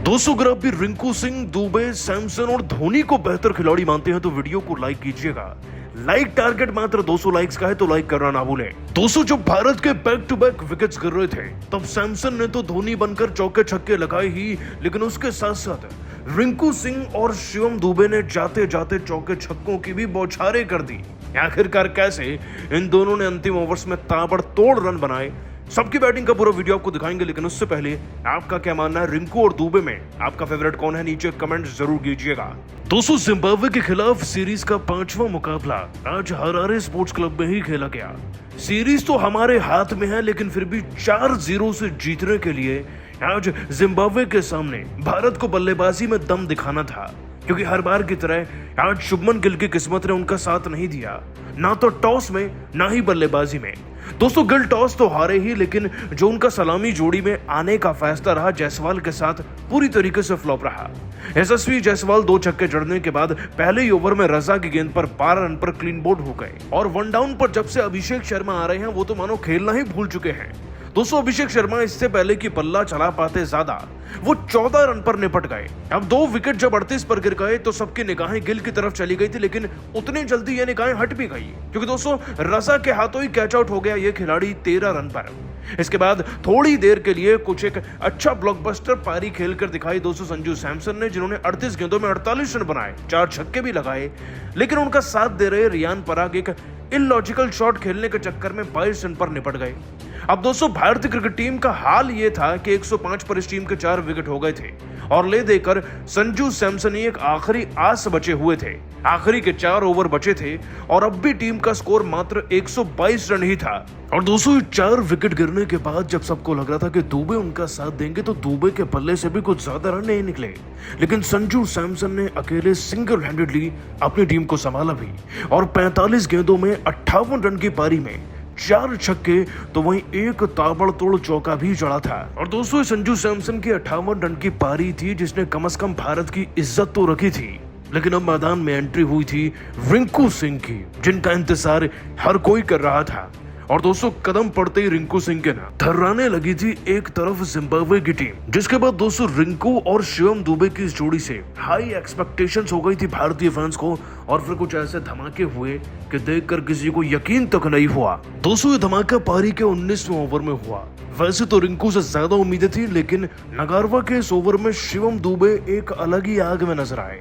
दोस्तों अगर आप भी रिंकू सिंह, दुबे, सैमसन और धोनी को बेहतर खिलाड़ी मानते हैं तो वीडियो को लाइक कीजिएगा। लाइक टारगेट मात्र 200 लाइक्स का है तो लाइक करना ना भूलें। दोस्तों जब भारत के बैक टू बैक विकेट्स गिर रहे थे तब सैमसन ने तो धोनी बनकर चौके छक्के लगाए ही, लेकिन उसके साथ साथ रिंकू सिंह और शिवम दुबे ने जाते जाते चौके छक्कों की भी बौछारें कर दी। आखिरकार कैसे इन दोनों ने अंतिम ओवर्स में ताबड़तोड़ रन बनाए, सबकी बैटिंग का पूरा वीडियो आपको दिखाएंगे। लेकिन उससे पहले आपका क्या मानना है रिंकू और दुबे में, आपका फेवरेट कौन है, नीचे कमेंट जरूर कीजिएगा। दोस्तों जिम्बाब्वे के खिलाफ सीरीज का 5वां मुकाबला आज हरारे स्पोर्ट्स क्लब में ही खेला गया। सीरीज तो हमारे हाथ में है, लेकिन फिर भी 4-0 से जीतने के लिए आज जिम्बाब्वे के सामने भारत को बल्लेबाजी में दम दिखाना था, क्योंकि हर बार की तरह आज शुभमन गिल की किस्मत ने उनका साथ नहीं दिया, ना तो टॉस में ना ही बल्लेबाजी में। दोस्तों गिल टॉस तो हारे ही, लेकिन जो उनका सलामी जोड़ी में आने का फैसला रहा जायसवाल के साथ पूरी तरीके से फ्लॉप रहा। यशस्वी जायसवाल 2 छक्के जड़ने के बाद पहले ही ओवर में रजा की गेंद पर 12 रन पर क्लीन बोल्ड हो गए और 1 डाउन पर जब से अभिषेक शर्मा आ रहे हैं वो तो मानो खेलना ही भूल चुके हैं। दोस्तों अभिषेक शर्मा इससे पहले कि पल्ला चला पाते ज्यादा वो 14 रन पर निपट गए। अब 2 विकेट जब 38 पर गिर गए तो सबकी निगाहें गिल की तरफ चली गई थी, लेकिन उतनी जल्दी ये निगाहें हट भी गई, क्योंकि दोस्तों रजा के हाथों ही कैच आउट हो गया ये खिलाड़ी 13 रन पर। इसके बाद थोड़ी देर के लिए कुछ एक अच्छा ब्लॉकबस्टर पारी खेलकर दिखाई दोस्तों संजू सैमसन ने, जिन्होंने 38 गेंदों में 48 रन बनाए, 4 छक्के भी लगाए। लेकिन उनका साथ दे रहे रियान पराग एक इलॉजिकल शॉट खेलने के चक्कर में 22 रन पर निपट गए। अब दोस्तों भारतीय क्रिकेट टीम का हाल ये था कि 105 पर इस टीम के 4 विकेट हो गए थे और ले देकर संजू सैमसन एक आखिरी आस बचे हुए थे। आखिरी के 4 ओवर बचे थे और अब भी टीम का स्कोर मात्र 122 रन ही था। और दोस्तों 4 विकेट गिरने के बाद जब सबको लग रहा था कि दुबे उनका साथ देंगे तो दुबे के पल्ले से भी कुछ ज्यादा रन नहीं निकले, लेकिन संजू सैमसन ने अकेले सिंगल हैंडेडली अपनी टीम को संभाला भी और 45 गेंदों में 58 रन की पारी में 4 छक्के तो वहीं एक ताबड़तोड़ चौका भी जड़ा था। और दोस्तों संजू सैमसन की 58 रन की पारी थी जिसने कम से कम भारत की इज्जत तो रखी थी, लेकिन अब मैदान में एंट्री हुई थी रिंकू सिंह की, जिनका इंतजार हर कोई कर रहा था। और दोस्तों कदम पड़ते ही रिंकू सिंह के ना थर्राने लगी थी एक तरफ जिम्बाब्वे की टीम, जिसके बाद दोस्तों रिंकू और शिवम दुबे की इस जोड़ी से हाई एक्सपेक्टेशंस हो गई थी भारतीय फैंस को, और फिर कुछ ऐसे धमाके हुए कि देखकर किसी को यकीन तक नहीं हुआ। दोस्तों ये धमाका पारी के 19वें ओवर में हुआ। वैसे तो रिंकू से ज्यादा उम्मीदें थी, लेकिन नगारवा के इस ओवर में शिवम दुबे एक अलग ही आग में नजर आए।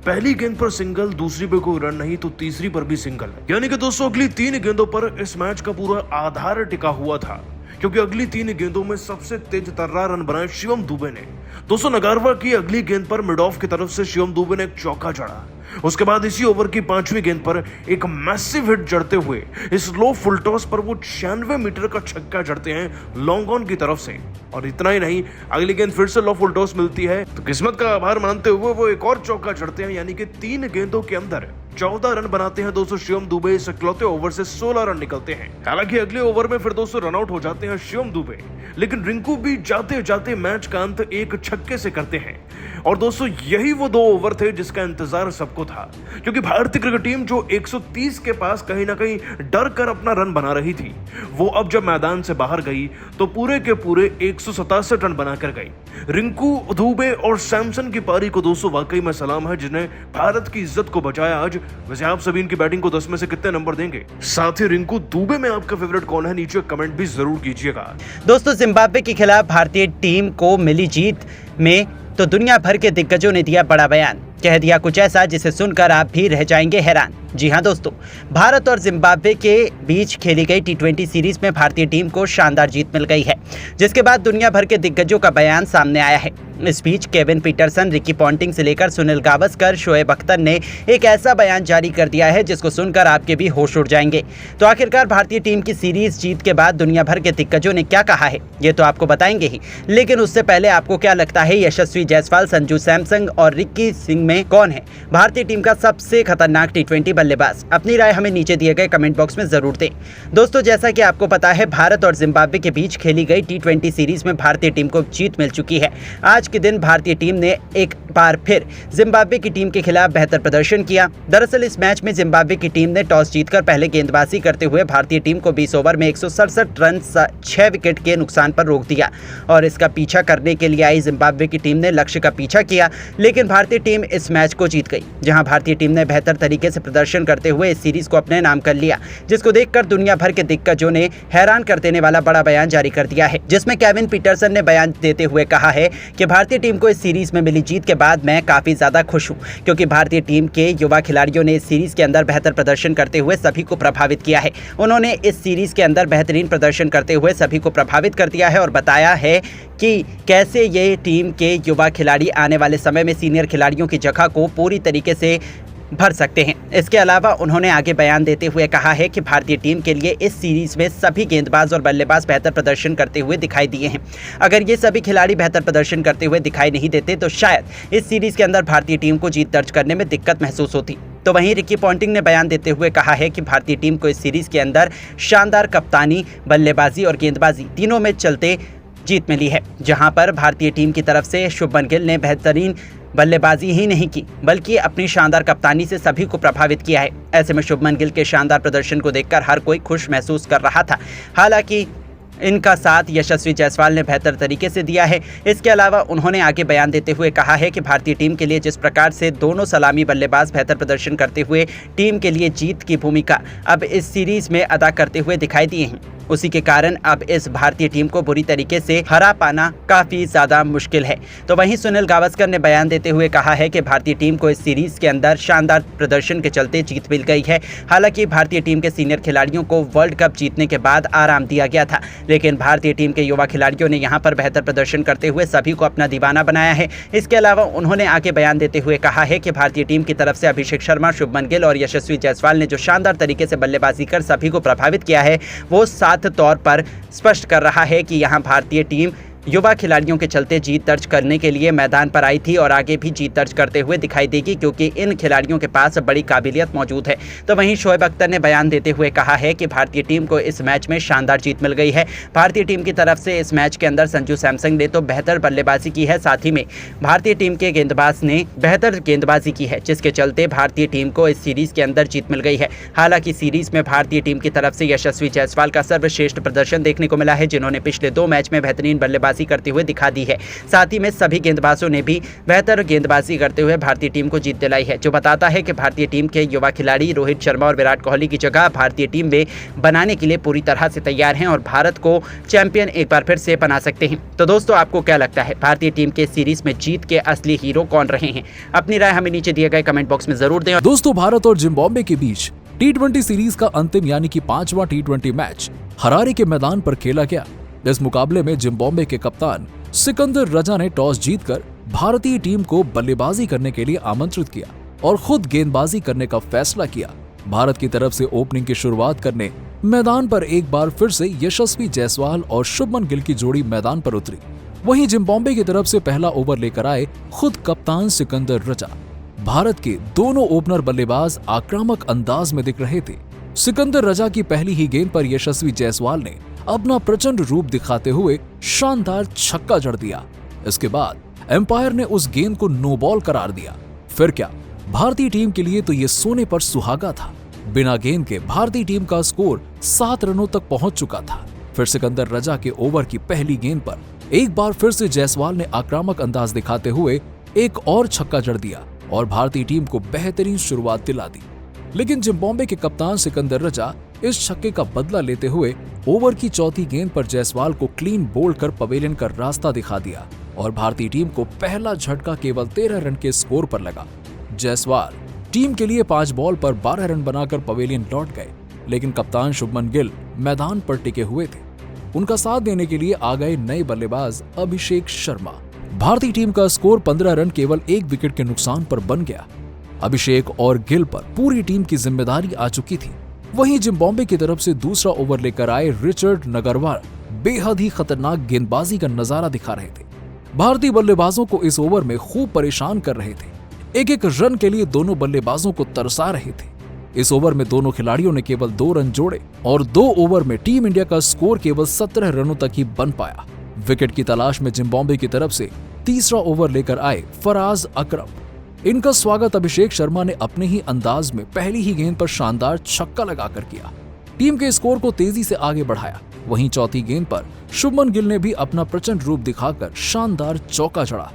पहली गेंद पर सिंगल, दूसरी पे कोई रन नहीं तो तीसरी पर भी सिंगल, यानी कि दोस्तों अगली 3 गेंदों पर इस मैच का पूरा आधार टिका हुआ था, क्योंकि अगली 3 गेंदों में सबसे तेज तर्रा रन बनाए शिवम दुबे ने। दोस्तों नगारवा की अगली गेंद पर मिड ऑफ की तरफ से शिवम दुबे ने एक चौका जड़ा। उसके बाद इसी ओवर की 5वीं गेंद पर एक मैसिव हिट जड़ते हुए इस लो फुल टॉस पर वो 96 मीटर का छक्का जड़ते हैं लॉन्ग ऑन की तरफ से। और इतना ही नहीं, अगली गेंद फिर से लो फुल टॉस मिलती है तो किस्मत का आभार मानते हुए वो एक और चौका जड़ते हैं, यानी कि 3 गेंदों के अंदर 14 रन बनाते हैं दोस्तों शिवम दुबे। इस इकलौते ओवर से 16 रन निकलते हैं। हालांकि अगले ओवर में फिर दोस्तों रन आउट हो जाते हैं शिवम दुबे, लेकिन रिंकू भी जाते जाते मैच का अंत एक छक्के से करते हैं। और दोस्तों यही वो 2 ओवर थे जिसका इंतजार सबको था, क्योंकि भारतीय क्रिकेट टीम जो 130 के पास कहीं ना कहीं डर कर अपना रन बना रही थी, वो अब जब मैदान से बाहर गई तो पूरे के पूरे 167 रन बनाकर गई। रिंकू, दुबे और सैमसन की पारी को दोस्तों वाकई में सलाम है, जिन्हें भारत की इज्जत को बचाया आज। वैसे आप सभी इनकी बैटिंग को 10 में से कितने नंबर देंगे? साथ ही रिंकू, दुबे में आपका फेवरेट कौन है, नीचे कमेंट भी जरूर कीजिएगा। दोस्तों जिम्बाब्वे के खिलाफ भारतीय टीम को मिली जीत में तो दुनिया भर के दिग्गजों ने दिया बड़ा बयान, कह दिया कुछ ऐसा जिसे सुनकर आप भी रह जाएंगे हैरान। जी हां दोस्तों, भारत और जिम्बाब्वे के बीच खेली गई T20 सीरीज में भारतीय टीम को शानदार जीत मिल गई है, जिसके बाद दुनिया भर के दिग्गजों का बयान सामने आया है। इस बीच केविन पीटरसन, रिकी पॉन्टिंग से लेकर सुनील गावस्कर, शोएब अख्तर ने एक ऐसा बयान जारी कर दिया है जिसको सुनकर आपके भी होश उड़ जाएंगे। तो आखिरकार भारतीय टीम की सीरीज जीत के बाद दुनिया भर के दिग्गजों ने क्या कहा है ये तो आपको बताएंगे ही, लेकिन उससे पहले आपको क्या लगता है यशस्वी जायसवाल, संजू सैमसन और रिकी सिंह में कौन है भारतीय टीम का सबसे खतरनाक टी20 बल्लेबाज? अपनी राय हमें नीचे दिए गए कमेंट बॉक्स में जरूर दें। दोस्तों, जैसा कि आपको पता है, भारत और जिम्बाब्वे के बीच खेली गई टी20 सीरीज में भारतीय टीम को जीत मिल चुकी है। आज के दिन भारतीय टीम ने एक बार फिर जिम्बाब्वे की टीम के खिलाफ बेहतर प्रदर्शन किया। दरअसल इस मैच में जिम्बाब्वे की टीम ने टॉस जीतकर पहले गेंदबाजी करते हुए भारतीय टीम को 20 ओवर में 167 रन 6 विकेट के नुकसान पर रोक दिया और इसका पीछा करने के लिए आई जिम्बाब्वे की टीम ने लक्ष्य का पीछा किया, लेकिन भारतीय टीम इस मैच को जीत गई, जहां भारतीय टीम ने बेहतर तरीके से प्रदर्शन करते हुए इस सीरीज को अपने नाम कर लिया, जिसको देखकर दुनिया भर के दिग्गजों ने हैरान कर देने वाला बड़ा बयान जारी कर दिया है, जिसमें केविन पीटरसन ने बयान देते हुए कहा है कि भारतीय टीम को इस सीरीज में मिली जीत के बाद मैं काफी ज्यादा खुश हूं, क्योंकि भारतीय टीम के युवा खिलाड़ियों ने इस सीरीज के अंदर बेहतर प्रदर्शन करते हुए सभी को प्रभावित किया है। उन्होंने इस सीरीज के अंदर बेहतरीन प्रदर्शन करते हुए सभी को प्रभावित कर दिया है और बताया है कि कैसे ये टीम के युवा खिलाड़ी आने वाले समय में सीनियर खिलाड़ियों की जगह को पूरी तरीके से भर सकते हैं। इसके अलावा उन्होंने आगे बयान देते हुए कहा है कि भारतीय टीम के लिए इस सीरीज में सभी गेंदबाज और बल्लेबाज बेहतर प्रदर्शन करते हुए दिखाई दिए हैं। अगर ये सभी खिलाड़ी बेहतर प्रदर्शन करते हुए दिखाई नहीं देते तो शायद इस सीरीज के अंदर भारतीय टीम को जीत दर्ज करने में दिक्कत महसूस होती। तो वहीं रिकी पॉन्टिंग ने बयान देते हुए कहा है कि भारतीय टीम को इस सीरीज के अंदर शानदार कप्तानी, बल्लेबाजी और गेंदबाजी तीनों में चलते जीत मिली है, जहां पर भारतीय टीम की तरफ से शुभमन गिल ने बेहतरीन बल्लेबाजी ही नहीं की बल्कि अपनी शानदार कप्तानी से सभी को प्रभावित किया है। ऐसे में शुभमन गिल के शानदार प्रदर्शन को देखकर हर कोई खुश महसूस कर रहा था। हालांकि इनका साथ यशस्वी जायसवाल ने बेहतर तरीके से दिया है। इसके अलावा उन्होंने आगे बयान देते हुए कहा है कि भारतीय टीम के लिए जिस प्रकार से दोनों सलामी बल्लेबाज बेहतर प्रदर्शन करते हुए टीम के लिए जीत की भूमिका अब इस सीरीज में अदा करते हुए दिखाई दिए हैं, उसी के कारण अब इस भारतीय टीम को बुरी तरीके से हरा पाना काफी ज्यादा मुश्किल है। तो वहीं सुनील गावस्कर ने बयान देते हुए कहा है कि भारतीय टीम को इस सीरीज के अंदर शानदार प्रदर्शन के चलते जीत मिल गई है। हालांकि भारतीय टीम के सीनियर खिलाड़ियों को वर्ल्ड कप जीतने के बाद आराम दिया गया था, लेकिन भारतीय टीम के युवा खिलाड़ियों ने यहां पर बेहतर प्रदर्शन करते हुए सभी को अपना दीवाना बनाया है। इसके अलावा उन्होंने आगे बयान देते हुए कहा है कि भारतीय टीम की तरफ से अभिषेक शर्मा, शुभमन गिल और यशस्वी जायसवाल ने जो शानदार तरीके से बल्लेबाजी कर सभी को प्रभावित किया है, वो साथ तौर पर स्पष्ट कर रहा है कि यहां भारतीय टीम युवा खिलाड़ियों के चलते जीत दर्ज करने के लिए मैदान पर आई थी और आगे भी जीत दर्ज करते हुए दिखाई देगी, क्योंकि इन खिलाड़ियों के पास बड़ी काबिलियत मौजूद है। तो वहीं शोएब अख्तर ने बयान देते हुए कहा है कि भारतीय टीम को इस मैच में शानदार जीत मिल गई है। भारतीय टीम की तरफ से इस मैच के अंदर संजू सैमसन ने तो बेहतर बल्लेबाजी की है, साथ ही में भारतीय टीम के गेंदबाज ने बेहतर गेंदबाजी की है, जिसके चलते भारतीय टीम को इस सीरीज के अंदर जीत मिल गई है। हालांकि सीरीज में भारतीय टीम की तरफ से यशस्वी जायसवाल का सर्वश्रेष्ठ प्रदर्शन देखने को मिला है, जिन्होंने पिछले 2 मैच में बेहतरीन बल्लेबाजी करते हुए दिखा दी है। साथ ही में सभी गेंदबाजों ने भी बेहतर गेंदबाजी करते हुए भारतीय टीम को जीत दिलाई है, जो बताता है कि भारतीय टीम के युवा खिलाड़ी रोहित शर्मा और विराट कोहली की जगह भारतीय टीम में बनाने के लिए पूरी तरह से तैयार हैं और भारत को चैंपियन एक बार फिर से बना सकते हैं। तो दोस्तों, आपको क्या लगता है, भारतीय टीम के सीरीज में जीत के असली हीरो कौन रहे हैं? अपनी राय हमें नीचे दिए गए कमेंट बॉक्स में जरूर दें। दोस्तों, भारत और जिम्बाब्वे के बीच टी20 सीरीज का अंतिम यानी कि 5वां टी20 मैच हरारे के मैदान पर खेला गया। इस मुकाबले में जिम्बाब्वे के कप्तान सिकंदर रजा ने टॉस जीतकर भारतीय टीम को बल्लेबाजी करने के लिए आमंत्रित किया और खुद गेंदबाजी करने का फैसला किया। भारत की तरफ से ओपनिंग की शुरुआत करने मैदान पर एक बार फिर से यशस्वी जायसवाल और शुभमन गिल की जोड़ी मैदान पर उतरी। वहीं जिम्बाब्वे की तरफ से पहला ओवर लेकर आए खुद कप्तान सिकंदर रजा। भारत के दोनों ओपनर बल्लेबाज आक्रामक अंदाज में दिख रहे थे। सिकंदर रजा की पहली ही गेंद पर यशस्वी जायसवाल ने अपना प्रचंड रूप दिखाते हुए शानदार छक्का जड़ दिया। इसके बाद एम्पायर ने उस गेंद को नो बॉल करार दिया। फिर क्या, भारतीय टीम के लिए तो ये सोने पर सुहागा था। बिना गेंद के भारतीय टीम का स्कोर 7 रनों तक पहुंच चुका था। फिर सिकंदर रजा के ओवर की पहली गेंद पर एक बार फिर से जायसवाल ने आक्रामक अंदाज दिखाते हुए एक और छक्का जड़ दिया और भारतीय टीम को बेहतरीन शुरुआत दिला दी। लेकिन जिम्बाब्वे के कप्तान सिकंदर रजा इस छक्के का बदला लेते हुए ओवर की चौथी गेंद पर जायसवाल को क्लीन बोल्ड कर पवेलियन का रास्ता दिखा दिया और भारतीय टीम को पहला झटका केवल 13 रन के स्कोर पर लगा। जायसवाल टीम के लिए 5 बॉल पर 12 रन बनाकर पवेलियन लौट गए, लेकिन कप्तान शुभमन गिल मैदान पर टिके हुए थे। उनका साथ देने के लिए आ गए नए बल्लेबाज अभिषेक शर्मा। भारतीय टीम का स्कोर 15 रन केवल 1 विकेट के नुकसान पर बन गया। अभिषेक और गिल पर पूरी टीम की जिम्मेदारी आ चुकी थी। वहीं जिम्बाब्वे की तरफ से दूसरा ओवर लेकर आए रिचर्ड नगरवाल बेहद ही खतरनाक गेंदबाजी का नजारा दिखा रहे थे। भारतीय बल्लेबाजों को इस ओवर में खूब परेशान कर रहे थे। एक एक रन के लिए दोनों बल्लेबाजों को तरसा रहे थे। इस ओवर में दोनों खिलाड़ियों ने केवल 2 रन जोड़े और 2 ओवर में टीम इंडिया का स्कोर केवल 17 रनों तक ही बन पाया। विकेट की तलाश में जिम्बाब्वे की तरफ से तीसरा ओवर लेकर आए फराज अकरम। इनका स्वागत अभिषेक शर्मा ने अपने ही अंदाज में पहली ही गेंद पर शानदार छक्का लगाकर किया। टीम के स्कोर को तेजी से आगे बढ़ाया। वहीं चौथी गेंद पर शुभमन गिल ने भी अपना प्रचंड रूप दिखाकर शानदार चौका जड़ा